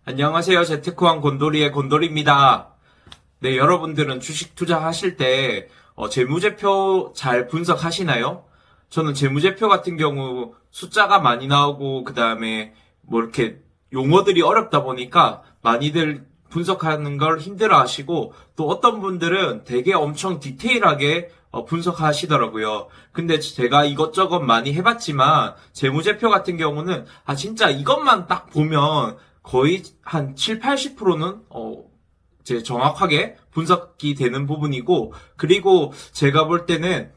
안녕하세요. 재테크왕 곤돌이의 곤돌입니다. 네, 여러분들은 주식 투자하실 때 재무제표 잘 분석하시나요? 저는 재무제표 같은 경우 숫자가 많이 나오고 그 다음에 뭐 이렇게 용어들이 어렵다 보니까 많이들 분석하는 걸 힘들어 하시고 또 어떤 분들은 되게 엄청 디테일하게 분석하시더라고요. 근데 제가 이것저것 많이 해봤지만 재무제표 같은 경우는 진짜 이것만 딱 보면 거의 한 7, 80%는 이제 정확하게 분석이 되는 부분이고, 그리고 제가 볼 때는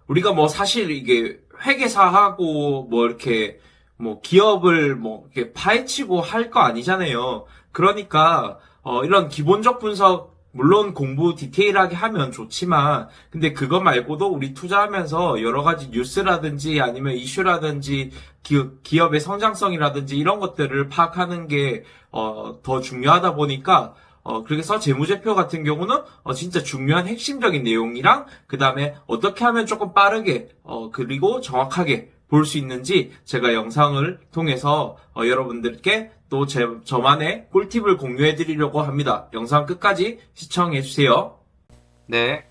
우리가 뭐 사실 이게 회계사하고 뭐 이렇게 뭐 기업을 뭐 이렇게 파헤치고 할 거 아니잖아요. 그러니까 이런 기본적 분석 물론 공부 디테일하게 하면 좋지만 근데 그거 말고도 우리 투자하면서 여러 가지 뉴스라든지 아니면 이슈라든지 기업의 성장성이라든지 이런 것들을 파악하는 게 더 중요하다 보니까 그래서 재무제표 같은 경우는 진짜 중요한 핵심적인 내용이랑 그 다음에 어떻게 하면 조금 빠르게 그리고 정확하게 볼 수 있는지 제가 영상을 통해서 여러분들께 또 저만의 꿀팁을 공유해 드리려고 합니다. 영상 끝까지 시청해 주세요. 네.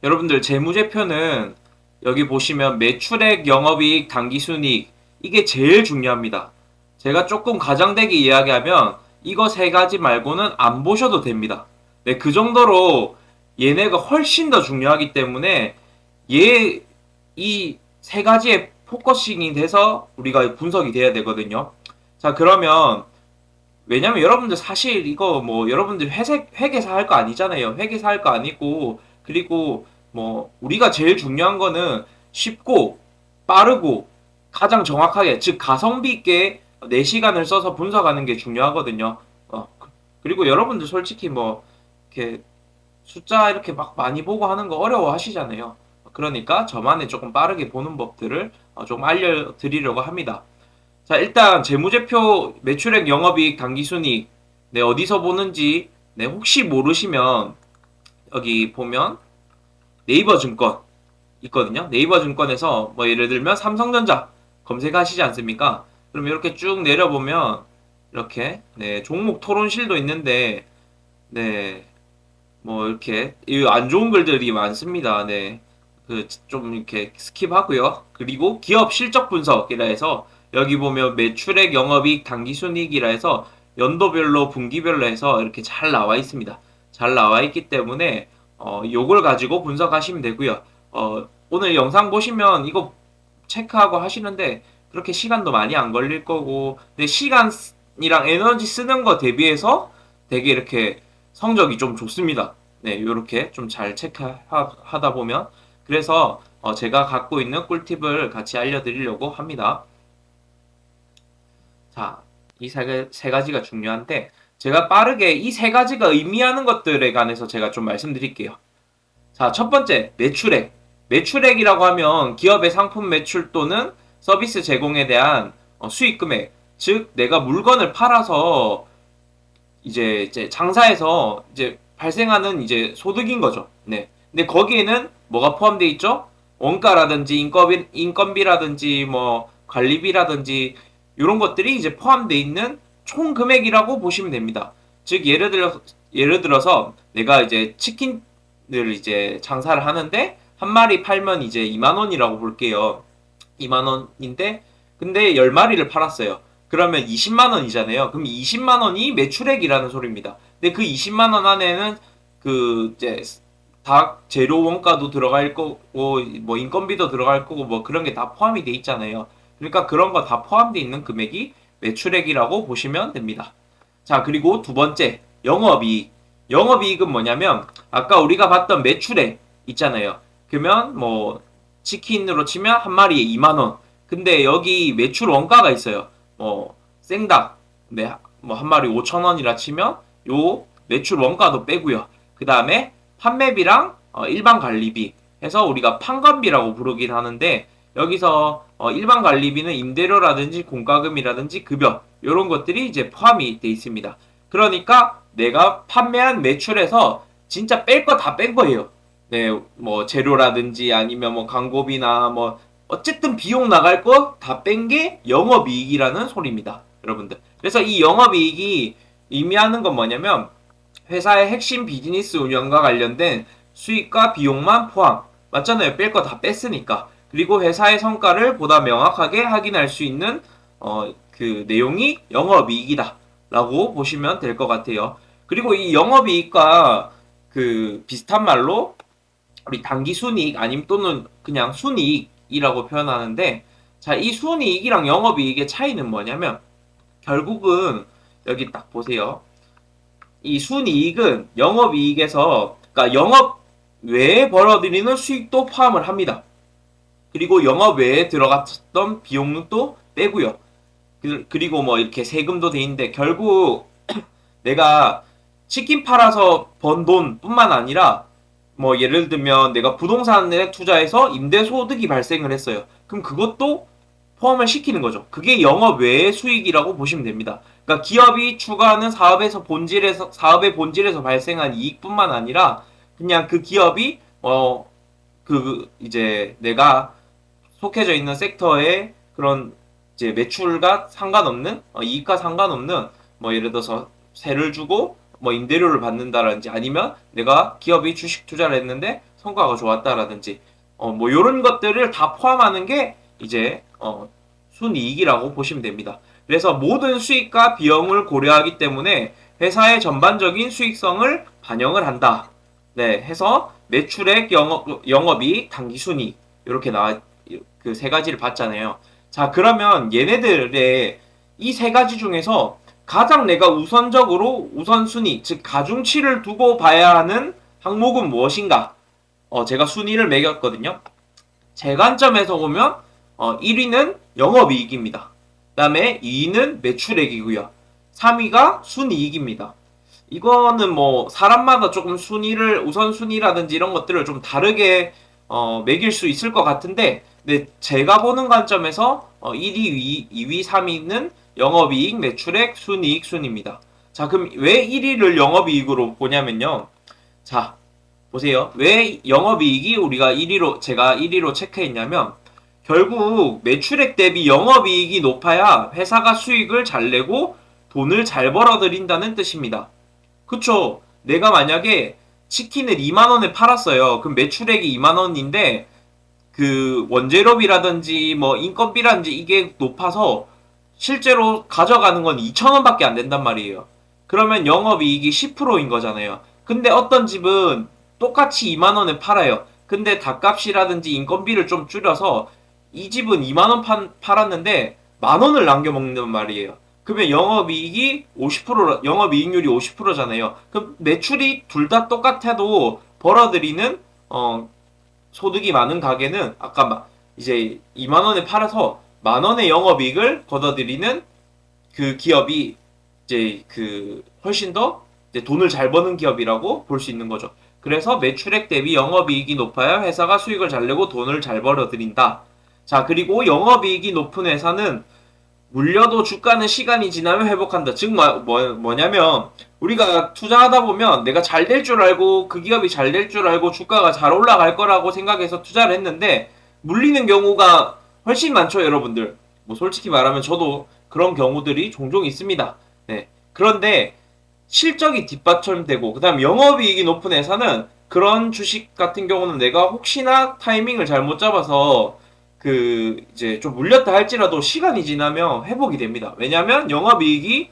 여러분들 재무제표는 여기 보시면 매출액, 영업이익, 당기순이익 이게 제일 중요합니다. 제가 조금 과장되게 이야기하면 이거 세 가지 말고는 안 보셔도 됩니다. 네, 그 정도로 얘네가 훨씬 더 중요하기 때문에 이 세 가지에 포커싱이 돼서 우리가 분석이 돼야 되거든요. 자, 그러면 왜냐면 여러분들 사실 이거 뭐 여러분들 회계사 할 거 아니잖아요. 회계사 할 거 아니고 그리고 뭐 우리가 제일 중요한 거는 쉽고 빠르고 가장 정확하게 즉 가성비 있게 내 시간을 써서 분석하는 게 중요하거든요. 그리고 여러분들 솔직히 뭐 이렇게 숫자 이렇게 막 많이 보고 하는 거 어려워 하시잖아요. 그러니까 저만의 조금 빠르게 보는 법들을 좀 알려드리려고 합니다. 자, 일단 재무제표 매출액, 영업이익, 당기순이익 네, 어디서 보는지 네, 혹시 모르시면 여기 보면 네이버 증권 있거든요. 네이버 증권에서 뭐 예를 들면 삼성전자 검색하시지 않습니까? 그럼 이렇게 쭉 내려보면 이렇게 네, 종목 토론실도 있는데 네, 뭐 이렇게 안 좋은 글들이 많습니다. 네. 그 좀 이렇게 스킵하고요. 그리고 기업 실적 분석이라 해서 여기 보면 매출액, 영업이익, 당기순이익이라 해서 연도별로, 분기별로 해서 이렇게 잘 나와 있습니다. 잘 나와 있기 때문에 요걸 가지고 분석하시면 되고요. 오늘 영상 보시면 이거 체크하고 하시는데 그렇게 시간도 많이 안 걸릴 거고 근데 시간이랑 에너지 쓰는 거 대비해서 되게 이렇게 성적이 좀 좋습니다. 네, 요렇게 좀 잘 체크하다 보면 그래서 제가 갖고 있는 꿀팁을 같이 알려드리려고 합니다. 자, 이 세 가지가 중요한데 제가 빠르게 이 세 가지가 의미하는 것들에 관해서 제가 좀 말씀드릴게요. 자, 첫 번째 매출액. 매출액이라고 하면 기업의 상품 매출 또는 서비스 제공에 대한 수익 금액. 즉 내가 물건을 팔아서 이제 장사해서 이제 발생하는 이제 소득인 거죠. 네. 근데 거기에는 뭐가 포함되어 있죠? 원가라든지 인건비라든지 뭐 관리비라든지 이런 것들이 이제 포함되어 있는 총 금액이라고 보시면 됩니다. 즉 예를 들어서 내가 이제 치킨을 이제 장사를 하는데 한 마리 팔면 이제 2만 원이라고 볼게요. 2만 원인데 근데 10마리를 팔았어요. 그러면 20만 원이잖아요. 그럼 20만 원이 매출액이라는 소리입니다. 근데 그 20만 원 안에는 그 이제 다 재료 원가도 들어갈 거고 뭐 인건비도 들어갈 거고 뭐 그런 게 다 포함이 돼 있잖아요. 그러니까 그런 거 다 포함되어 있는 금액이 매출액이라고 보시면 됩니다. 자, 그리고 두 번째 영업이익. 영업이익은 뭐냐면 아까 우리가 봤던 매출액 있잖아요. 그러면 뭐 치킨으로 치면 한 마리에 2만 원. 근데 여기 매출 원가가 있어요. 뭐 생닭 네, 뭐 한 마리 5천 원이라 치면 요 매출 원가도 빼고요. 그 다음에 판매비랑 일반 관리비 해서 우리가 판관비라고 부르긴 하는데 여기서 일반 관리비는 임대료라든지 공과금이라든지 급여 이런 것들이 이제 포함이 돼 있습니다. 그러니까 내가 판매한 매출에서 진짜 뺄 거 다 뺀 거예요. 네, 뭐 재료라든지 아니면 뭐 광고비나 뭐 어쨌든 비용 나갈 거 다 뺀 게 영업이익이라는 소리입니다. 여러분들. 그래서 이 영업이익이 의미하는 건 뭐냐면 회사의 핵심 비즈니스 운영과 관련된 수익과 비용만 포함. 맞잖아요. 뺄 거 다 뺐으니까. 그리고 회사의 성과를 보다 명확하게 확인할 수 있는 그 내용이 영업이익이다 라고 보시면 될 것 같아요. 그리고 이 영업이익과 그 비슷한 말로 우리 당기순이익 아니면 또는 그냥 순이익이라고 표현하는데, 자, 이 순이익이랑 영업이익의 차이는 뭐냐면 결국은 여기 딱 보세요. 이 순이익은 영업이익에서, 그러니까 영업 외에 벌어들이는 수익도 포함을 합니다. 그리고 영업 외에 들어갔던 비용도 빼고요. 그리고 뭐 이렇게 세금도 돼 있는데, 결국 내가 치킨 팔아서 번 돈뿐만 아니라 뭐 예를 들면 내가 부동산에 투자해서 임대소득이 발생을 했어요. 그럼 그것도 포함을 시키는 거죠. 그게 영업 외의 수익이라고 보시면 됩니다. 그러니까 기업이 추구하는 사업의 본질에서 발생한 이익뿐만 아니라 그냥 그 기업이 그 이제 내가 속해져 있는 섹터의 그런 이제 매출과 상관없는 이익과 상관없는 뭐 예를 들어서 세를 주고 뭐 임대료를 받는다라든지 아니면 내가 기업이 주식 투자를 했는데 성과가 좋았다라든지 뭐 이런 것들을 다 포함하는 게 이제 순이익이라고 보시면 됩니다. 그래서 모든 수익과 비용을 고려하기 때문에 회사의 전반적인 수익성을 반영을 한다. 네, 해서 매출액, 영업이익, 당기순이익 이렇게 그 세 가지를 봤잖아요. 자, 그러면 얘네들의 이 세 가지 중에서 가장 내가 우선적으로 우선순위, 즉 가중치를 두고 봐야 하는 항목은 무엇인가? 제가 순위를 매겼거든요. 제 관점에서 보면 1위는 영업이익입니다. 그 다음에 2위는 매출액이고요. 3위가 순이익입니다. 이거는 뭐 사람마다 조금 우선순위라든지 이런 것들을 좀 다르게 매길 수 있을 것 같은데, 근데 제가 보는 관점에서 1위, 2위, 3위는 영업이익, 매출액, 순이익, 순입니다. 자, 그럼 왜 1위를 영업이익으로 보냐면요. 자, 보세요. 왜 영업이익이 제가 1위로 체크했냐면, 결국 매출액 대비 영업이익이 높아야 회사가 수익을 잘 내고 돈을 잘 벌어들인다는 뜻입니다. 그쵸? 내가 만약에 치킨을 2만원에 팔았어요. 그럼 매출액이 2만원인데, 그 원재료비라든지 뭐 인건비라든지 이게 높아서 실제로 가져가는 건 2,000원밖에 안 된단 말이에요. 그러면 영업이익이 10%인 거잖아요. 근데 어떤 집은 똑같이 2만원에 팔아요. 근데 닭값이라든지 인건비를 좀 줄여서 이 집은 2만원 팔았는데 만원을 남겨먹는 말이에요. 그러면 영업이익률이 50%잖아요. 그럼 매출이 둘 다 똑같아도 벌어들이는 소득이 많은 가게는 아까 이제 2만원에 팔아서 만원의 영업이익을 걷어들이는 그 기업이 이제 그 훨씬 더 이제 돈을 잘 버는 기업이라고 볼 수 있는 거죠. 그래서 매출액 대비 영업이익이 높아야 회사가 수익을 잘 내고 돈을 잘 벌어들인다. 자, 그리고 영업이익이 높은 회사는 물려도 주가는 시간이 지나면 회복한다. 즉 뭐냐면 우리가 투자하다 보면 내가 잘 될 줄 알고 그 기업이 잘 될 줄 알고 주가가 잘 올라갈 거라고 생각해서 투자를 했는데 물리는 경우가 훨씬 많죠, 여러분들. 뭐 솔직히 말하면 저도 그런 경우들이 종종 있습니다. 네. 그런데 실적이 뒷받침되고 그다음 영업이익이 높은 회사는 그런 주식 같은 경우는 내가 혹시나 타이밍을 잘못 잡아서 그 이제 좀 물렸다 할지라도 시간이 지나면 회복이 됩니다. 왜냐하면 영업이익이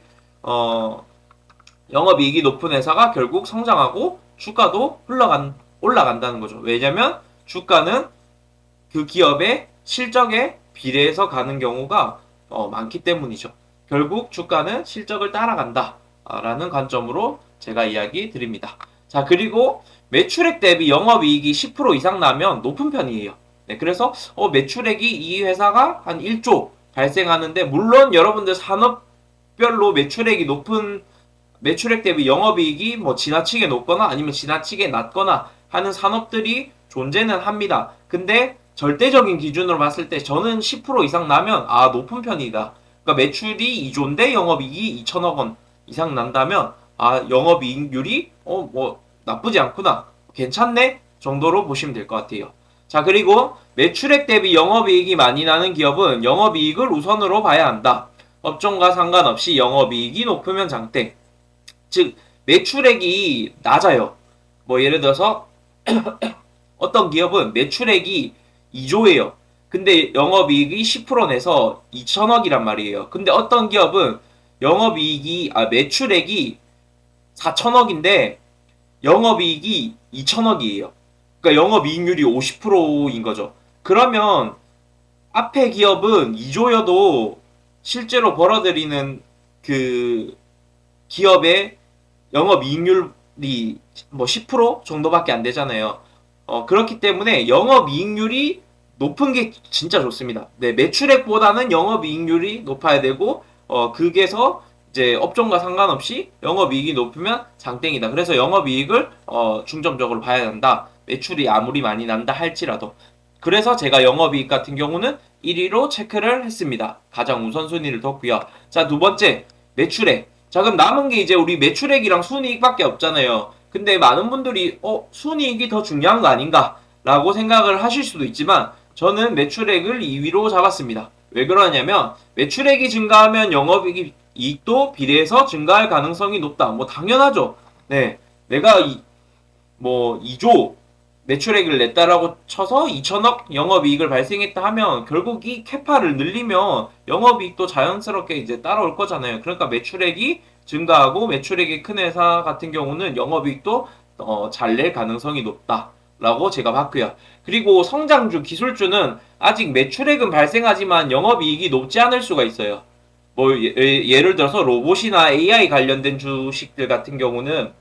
높은 회사가 결국 성장하고 주가도 올라간다는 거죠. 왜냐하면 주가는 그 기업의 실적에 비례해서 가는 경우가 많기 때문이죠. 결국 주가는 실적을 따라간다 라는 관점으로 제가 이야기 드립니다. 자, 그리고 매출액 대비 영업이익이 10% 이상 나면 높은 편이에요. 네, 그래서 매출액이 이 회사가 한 1조 발생하는데, 물론 여러분들 산업별로 매출액 대비 영업이익이 뭐 지나치게 높거나 아니면 지나치게 낮거나 하는 산업들이 존재는 합니다. 근데 절대적인 기준으로 봤을 때 저는 10% 이상 나면 높은 편이다. 그러니까 매출이 2조인데 영업이익이 2천억 원 이상 난다면 영업이익률이 뭐 나쁘지 않구나, 괜찮네 정도로 보시면 될 것 같아요. 자, 그리고 매출액 대비 영업이익이 많이 나는 기업은 영업이익을 우선으로 봐야 한다. 업종과 상관없이 영업이익이 높으면 장대. 즉, 매출액이 낮아요. 뭐 예를 들어서 어떤 기업은 매출액이 2조예요. 근데 영업이익이 10% 내서 2천억이란 말이에요. 근데 어떤 기업은 매출액이 4천억인데 영업이익이 2천억이에요. 그러니까 영업이익률이 50%인 거죠. 그러면 앞에 기업은 2조여도 실제로 벌어들이는 그 기업의 영업이익률이 뭐 10% 정도밖에 안 되잖아요. 그렇기 때문에 영업이익률이 높은 게 진짜 좋습니다. 네, 매출액보다는 영업이익률이 높아야 되고, 그게서 이제 업종과 상관없이 영업이익이 높으면 장땡이다. 그래서 영업이익을 중점적으로 봐야 한다. 매출이 아무리 많이 난다 할지라도. 그래서 제가 영업이익 같은 경우는 1위로 체크를 했습니다. 가장 우선순위를 뒀고요. 자, 두 번째, 매출액. 자, 그럼 남은 게 이제 우리 매출액이랑 순이익밖에 없잖아요. 근데 많은 분들이 순이익이 더 중요한 거 아닌가? 라고 생각을 하실 수도 있지만 저는 매출액을 2위로 잡았습니다. 왜 그러냐면 매출액이 증가하면 영업이익도 비례해서 증가할 가능성이 높다. 뭐 당연하죠. 네, 내가 2조 매출액을 냈다라고 쳐서 2천억 영업이익을 발생했다 하면 결국 이 캐파를 늘리면 영업이익도 자연스럽게 이제 따라올 거잖아요. 그러니까 매출액이 증가하고 매출액이 큰 회사 같은 경우는 영업이익도 잘 낼 가능성이 높다라고 제가 봤고요. 그리고 성장주, 기술주는 아직 매출액은 발생하지만 영업이익이 높지 않을 수가 있어요. 뭐 예를 들어서 로봇이나 AI 관련된 주식들 같은 경우는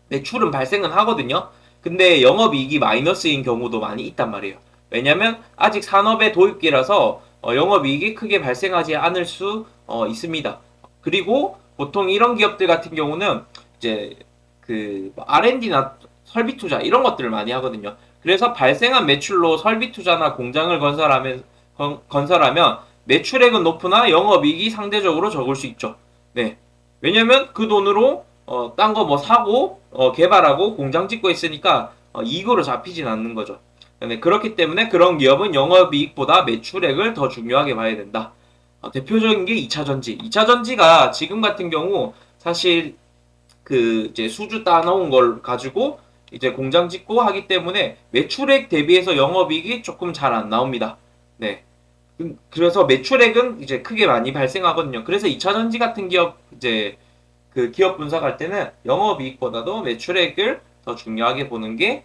매출은 발생은 하거든요. 근데 영업이익이 마이너스인 경우도 많이 있단 말이에요. 왜냐면 아직 산업의 도입기라서 영업이익이 크게 발생하지 않을 수 있습니다. 그리고 보통 이런 기업들 같은 경우는 이제 그 R&D나 설비 투자 이런 것들을 많이 하거든요. 그래서 발생한 매출로 설비 투자나 공장을 건설하면 매출액은 높으나 영업이익이 상대적으로 적을 수 있죠. 네. 왜냐면 그 돈으로 딴 거 뭐 사고 개발하고 공장 짓고 있으니까 이익으로 잡히진 않는 거죠. 네, 그렇기 때문에 그런 기업은 영업이익보다 매출액을 더 중요하게 봐야 된다. 대표적인 게 2차전지. 2차전지가 지금 같은 경우 사실 그 이제 수주 따놓은 걸 가지고 이제 공장 짓고 하기 때문에 매출액 대비해서 영업이익이 조금 잘 안 나옵니다. 네. 그래서 매출액은 이제 크게 많이 발생하거든요. 그래서 2차전지 같은 기업 이제 그 기업 분석할 때는 영업이익보다도 매출액을 더 중요하게 보는 게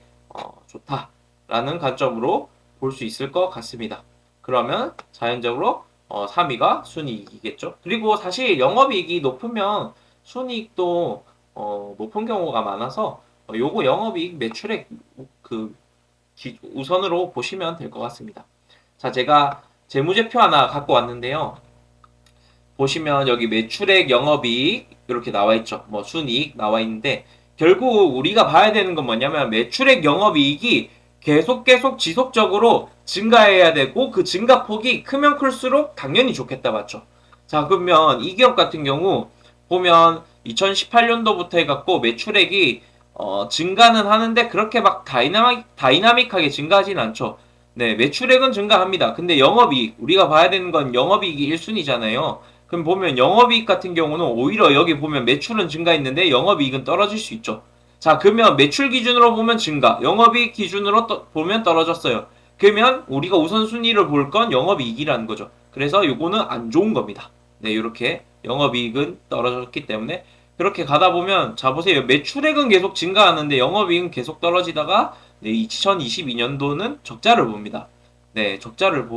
좋다라는 관점으로 볼 수 있을 것 같습니다. 그러면 자연적으로 3위가 순이익이겠죠. 그리고 사실 영업이익이 높으면 순이익도 높은 경우가 많아서 요거 영업이익 매출액 우선으로 보시면 될 것 같습니다. 자, 제가 재무제표 하나 갖고 왔는데요. 보시면 여기 매출액, 영업이익 이렇게 나와 있죠. 뭐 순이익 나와 있는데 결국 우리가 봐야 되는 건 뭐냐면 매출액, 영업이익이 계속 지속적으로 증가해야 되고 그 증가폭이 크면 클수록 당연히 좋겠다, 맞죠? 자, 그러면 이 기업 같은 경우 보면 2018년도부터 해갖고 매출액이 증가는 하는데 그렇게 막 다이나믹하게 증가하진 않죠. 네, 매출액은 증가합니다. 근데 영업이익, 우리가 봐야 되는 건 영업이익이 1순위잖아요. 그럼 보면 영업이익 같은 경우는 오히려 여기 보면 매출은 증가했는데 영업이익은 떨어질 수 있죠. 자, 그러면 매출 기준으로 보면 증가, 영업이익 기준으로 보면 떨어졌어요. 그러면 우리가 우선순위를 볼 건 영업이익이라는 거죠. 그래서 요거는 안 좋은 겁니다. 네, 이렇게 영업이익은 떨어졌기 때문에 그렇게 가다 보면 자 보세요. 매출액은 계속 증가하는데 영업이익은 계속 떨어지다가 네, 2022년도는 적자를 봅니다. 네, 적자를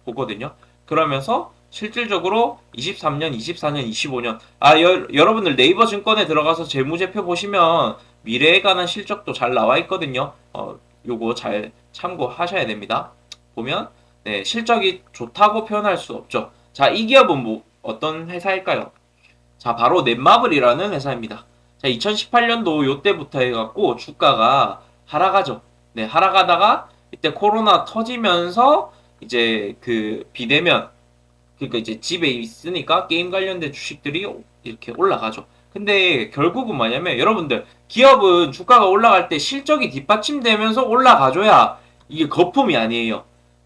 보거든요. 그러면서 실질적으로 23년, 24년, 25년 여러분들 네이버 증권에 들어가서 재무제표 보시면 미래에 관한 실적도 잘 나와 있거든요. 요거 잘 참고하셔야 됩니다. 보면 네, 실적이 좋다고 표현할 수 없죠. 자, 이 기업은 뭐 어떤 회사일까요? 자, 바로 넷마블이라는 회사입니다. 자, 2018년도 요때부터 해갖고 주가가 하락하죠. 네, 하락하다가 이때 코로나 터지면서 이제 그 비대면 그러니까 이제 집에 있으니까 게임 관련된 주식들이 이렇게 올라가죠. 근데 결국은 뭐냐면 여러분들 기업은 주가가 올라갈 때 실적이 뒷받침되면서 올라가줘야 이게 거품이 아니에요.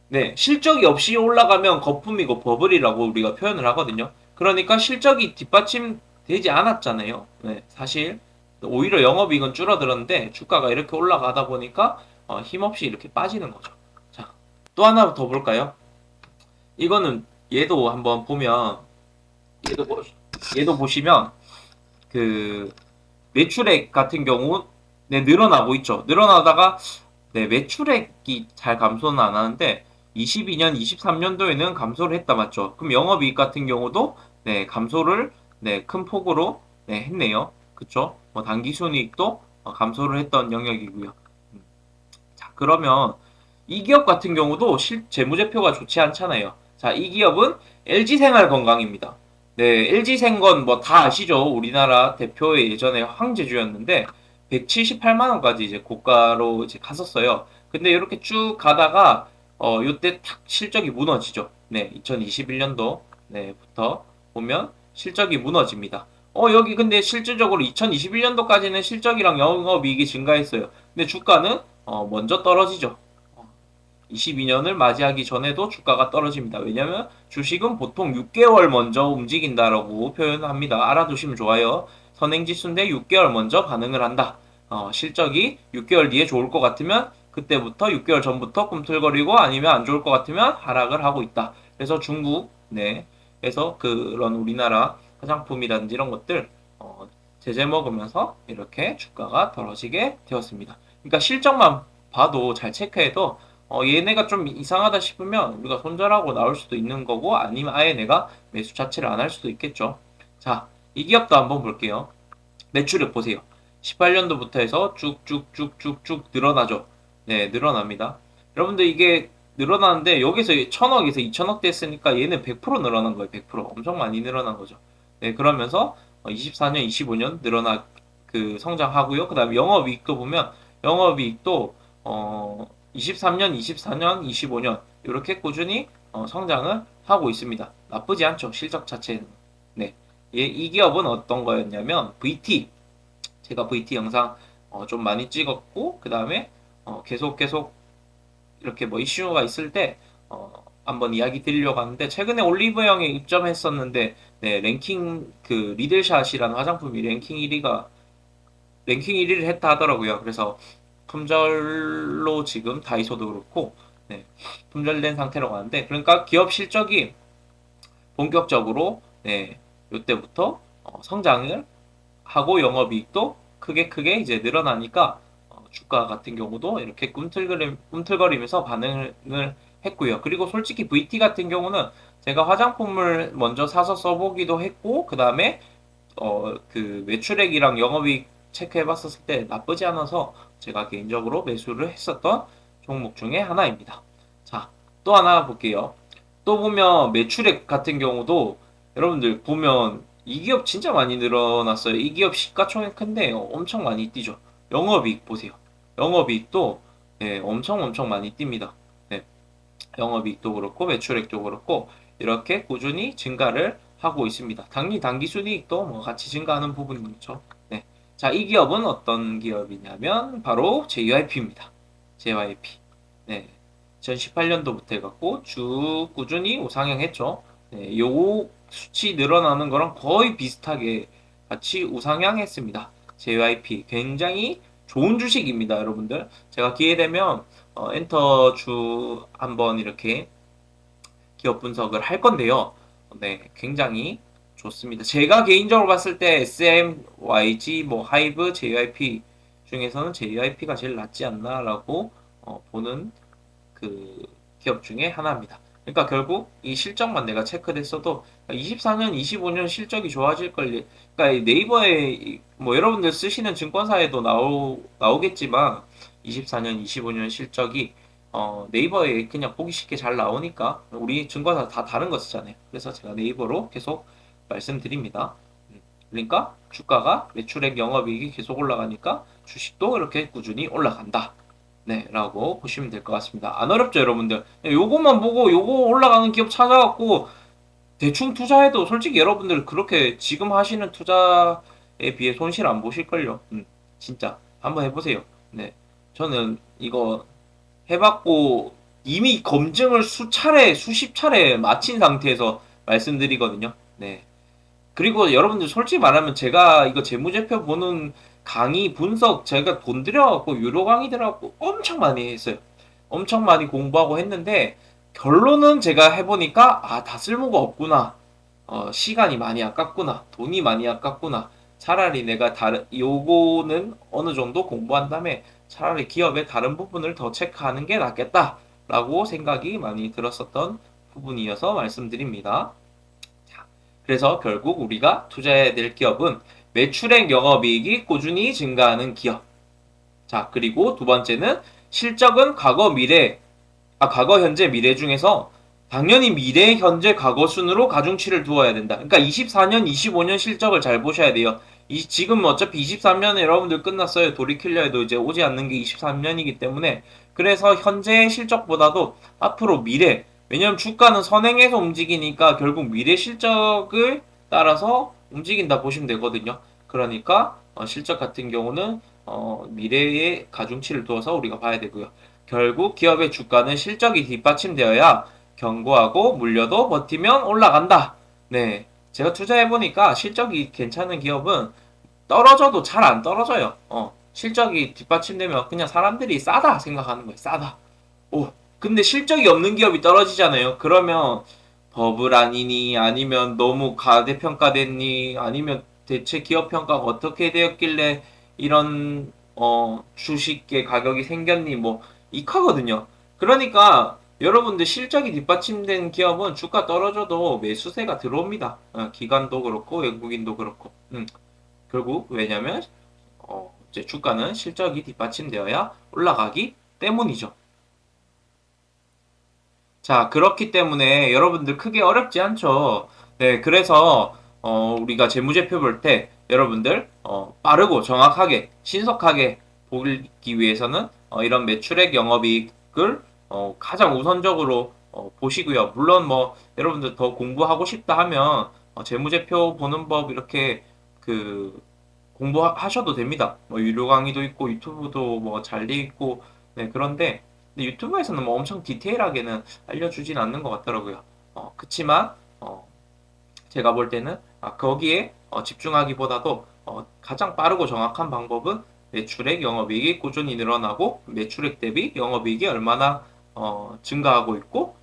네, 실적이 없이 올라가면 거품이고 버블이라고 우리가 표현을 하거든요. 그러니까 실적이 뒷받침되지 않았잖아요. 네, 사실 오히려 영업이익은 줄어들었는데 주가가 이렇게 올라가다 보니까 힘없이 이렇게 빠지는 거죠. 자, 또 하나 더 볼까요? 이거는 얘도 한번 보면 얘도 보, 얘도 보시면 그 매출액 같은 경우 네, 늘어나고 있죠. 늘어나다가 네, 매출액이 잘 감소는 안 하는데 22년, 23년도에는 감소를 했다 맞죠? 그럼 영업이익 같은 경우도 네, 감소를 네, 큰 폭으로 네, 했네요. 그쵸? 뭐 당기순이익도 감소를 했던 영역이고요. 자, 그러면 이 기업 같은 경우도 재무제표가 좋지 않잖아요. 자, 이 기업은 LG생활건강입니다. 네, LG생건 뭐 다 아시죠? 우리나라 대표의 예전에 황제주였는데 178만 원까지 이제 고가로 이제 갔었어요. 근데 이렇게 쭉 가다가 요때 탁 실적이 무너지죠. 네, 2021년도 네부터 보면 실적이 무너집니다. 여기 근데 실질적으로 2021년도까지는 실적이랑 영업이익이 증가했어요. 근데 주가는 먼저 떨어지죠. 22년을 맞이하기 전에도 주가가 떨어집니다. 왜냐하면 주식은 보통 6개월 먼저 움직인다라고 표현합니다. 알아두시면 좋아요. 선행지수인데 6개월 먼저 반응을 한다. 실적이 6개월 뒤에 좋을 것 같으면 그때부터 6개월 전부터 꿈틀거리고 아니면 안 좋을 것 같으면 하락을 하고 있다. 그래서 중국, 네. 그래서 그런 우리나라 화장품이라든지 이런 것들 제재 먹으면서 이렇게 주가가 떨어지게 되었습니다. 그러니까 실적만 봐도 잘 체크해도 얘네가 좀 이상하다 싶으면 우리가 손절하고 나올 수도 있는 거고 아니면 아예 내가 매수 자체를 안 할 수도 있겠죠. 자, 이 기업도 한번 볼게요. 매출액 보세요. 18년도부터 해서 쭉쭉쭉쭉쭉 늘어나죠. 네, 늘어납니다. 여러분들 이게 늘어나는데 여기서 1000억에서 2000억 됐으니까 얘는 100% 늘어난 거예요. 100% 엄청 많이 늘어난 거죠. 네, 그러면서 24년, 25년 늘어나 그 성장하고요. 그다음에 영업이익도 보면 영업이익도 23년, 24년, 25년 이렇게 꾸준히 성장을 하고 있습니다. 나쁘지 않죠. 실적 자체는. 네. 이 기업은 어떤 거였냐면 VT 제가 VT 영상 좀 많이 찍었고 그 다음에 계속 이렇게 뭐 이슈가 있을 때 한번 이야기 드리려고 하는데 최근에 올리브영에 입점했었는데 네, 랭킹 그 리들샷이라는 화장품이 랭킹 1위를 했다 하더라고요. 그래서 품절로 지금 다이소도 그렇고 네, 품절된 상태로 가는데 그러니까 기업 실적이 본격적으로 네, 이때부터 성장을 하고 영업이익도 크게 이제 늘어나니까 주가 같은 경우도 이렇게 꿈틀거리면서 반응을 했고요. 그리고 솔직히 VT 같은 경우는 제가 화장품을 먼저 사서 써보기도 했고 그 다음에 그 매출액이랑 영업이익 체크해봤었을 때 나쁘지 않아서 제가 개인적으로 매수를 했었던 종목 중에 하나입니다. 자, 또 하나 볼게요. 또 보면 매출액 같은 경우도 여러분들 보면 이 기업 진짜 많이 늘어났어요. 이 기업 시가총액 큰데 엄청 많이 뛰죠. 영업이익 보세요. 영업이익도 네, 엄청 많이 뜁니다. 네, 영업이익도 그렇고 매출액도 그렇고 이렇게 꾸준히 증가를 하고 있습니다. 당기순이익도 뭐 같이 증가하는 부분이죠. 네. 자, 이 기업은 어떤 기업이냐면 바로 JYP입니다. JYP. 네. 2018년도부터 해갖고 쭉 꾸준히 우상향했죠. 네, 요 수치 늘어나는 거랑 거의 비슷하게 같이 우상향했습니다. JYP 굉장히 좋은 주식입니다, 여러분들. 제가 기회 되면 엔터 주 한번 이렇게 기업 분석을 할 건데요. 네, 굉장히 좋습니다. 제가 개인적으로 봤을 때 SM, YG, 뭐 하이브, JYP 중에서는 JYP가 제일 낫지 않나라고 보는 그 기업 중에 하나입니다. 그러니까 결국 이 실적만 내가 체크됐어도 24년, 25년 실적이 좋아질 걸. 그러니까 네이버에 뭐 여러분들 쓰시는 증권사에도 나오겠지만 24년, 25년 실적이 네이버에 그냥 보기 쉽게 잘 나오니까 우리 증권사 다 다른 거 쓰잖아요. 그래서 제가 네이버로 계속 말씀드립니다. 그러니까 주가가 매출액 영업이익이 계속 올라가니까 주식도 이렇게 꾸준히 올라간다. 네, 라고 보시면 될 것 같습니다. 안 어렵죠, 여러분들? 요것만 보고 요거 올라가는 기업 찾아갖고 대충 투자해도 솔직히 여러분들 그렇게 지금 하시는 투자에 비해 손실 안 보실걸요. 진짜. 한번 해보세요. 네. 저는 이거 해봤고 이미 검증을 수차례, 수십 차례 마친 상태에서 말씀드리거든요. 네. 그리고 여러분들 솔직히 말하면 제가 이거 재무제표 보는 강의 분석 제가 돈 들여갖고 유료 강의 들어갖고 엄청 많이 했어요. 엄청 많이 공부하고 했는데 결론은 제가 해보니까 다 쓸모가 없구나. 시간이 많이 아깝구나. 돈이 많이 아깝구나. 차라리 내가 요거는 어느 정도 공부한 다음에 차라리 기업의 다른 부분을 더 체크하는 게 낫겠다라고 생각이 많이 들었었던 부분이어서 말씀드립니다. 그래서 결국 우리가 투자해야 될 기업은 매출액 영업이익이 꾸준히 증가하는 기업. 자, 그리고 두 번째는 실적은 과거, 현재, 미래 중에서 당연히 미래, 현재, 과거 순으로 가중치를 두어야 된다. 그러니까 24년, 25년 실적을 잘 보셔야 돼요. 지금 어차피 23년에 여러분들 끝났어요. 돌이키려 해도 이제 오지 않는 게 23년이기 때문에. 그래서 현재 실적보다도 앞으로 미래, 왜냐면 주가는 선행해서 움직이니까 결국 미래 실적을 따라서 움직인다 보시면 되거든요. 그러니까 실적 같은 경우는 미래에 가중치를 두어서 우리가 봐야 되고요. 결국 기업의 주가는 실적이 뒷받침되어야 견고하고 물려도 버티면 올라간다. 네, 제가 투자해보니까 실적이 괜찮은 기업은 떨어져도 잘 안 떨어져요. 실적이 뒷받침되면 그냥 사람들이 싸다 생각하는 거예요. 싸다. 오, 근데 실적이 없는 기업이 떨어지잖아요. 그러면 버블 아니니, 아니면 너무 가대평가됐니, 아니면 대체 기업 평가가 어떻게 되었길래 이런 주식의 가격이 생겼니, 뭐 익하거든요. 그러니까 여러분들 실적이 뒷받침된 기업은 주가 떨어져도 매수세가 들어옵니다. 기관도 그렇고 외국인도 그렇고. 결국 왜냐면 이제 주가는 실적이 뒷받침되어야 올라가기 때문이죠. 자, 그렇기 때문에 여러분들 크게 어렵지 않죠. 네, 그래서 우리가 재무제표 볼 때 여러분들 빠르고 정확하게 신속하게 보기 위해서는 이런 매출액 영업이익을 가장 우선적으로 보시고요. 물론 뭐 여러분들 더 공부하고 싶다 하면 재무제표 보는 법 이렇게 그 공부하셔도 됩니다. 뭐 유료 강의도 있고 유튜브도 뭐 잘 돼 있고. 네, 그런데 유튜브에서는 뭐 엄청 디테일하게는 알려주진 않는 것 같더라고요. 그치만 제가 볼 때는 거기에 집중하기보다도 가장 빠르고 정확한 방법은 매출액 영업이익이 꾸준히 늘어나고 매출액 대비 영업이익이 얼마나 증가하고 있고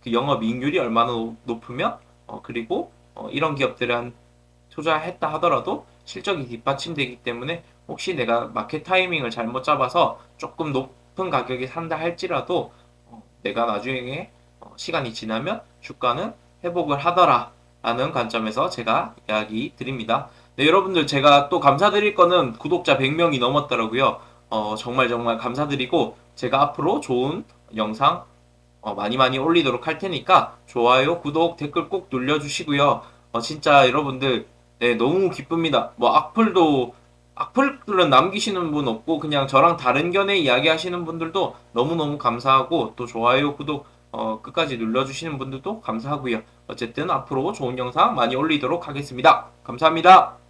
그 영업이익률이 얼마나 높으면 그리고 이런 기업들은 투자했다 하더라도 실적이 뒷받침되기 때문에 혹시 내가 마켓 타이밍을 잘못 잡아서 조금 높은 가격에 산다 할지라도 내가 나중에 시간이 지나면 주가는 회복을 하더라 라는 관점에서 제가 이야기 드립니다. 네, 여러분들 제가 또 감사드릴 거는 구독자 100명이 넘었더라고요. 정말 정말 감사드리고 제가 앞으로 좋은 영상 많이 많이 올리도록 할 테니까 좋아요, 구독, 댓글 꼭 눌러주시고요. 진짜 여러분들 네, 너무 기쁩니다. 뭐 악플은 남기시는 분 없고 그냥 저랑 다른 견해 이야기하시는 분들도 너무너무 감사하고 또 좋아요, 구독 끝까지 눌러주시는 분들도 감사하고요. 어쨌든 앞으로 좋은 영상 많이 올리도록 하겠습니다. 감사합니다.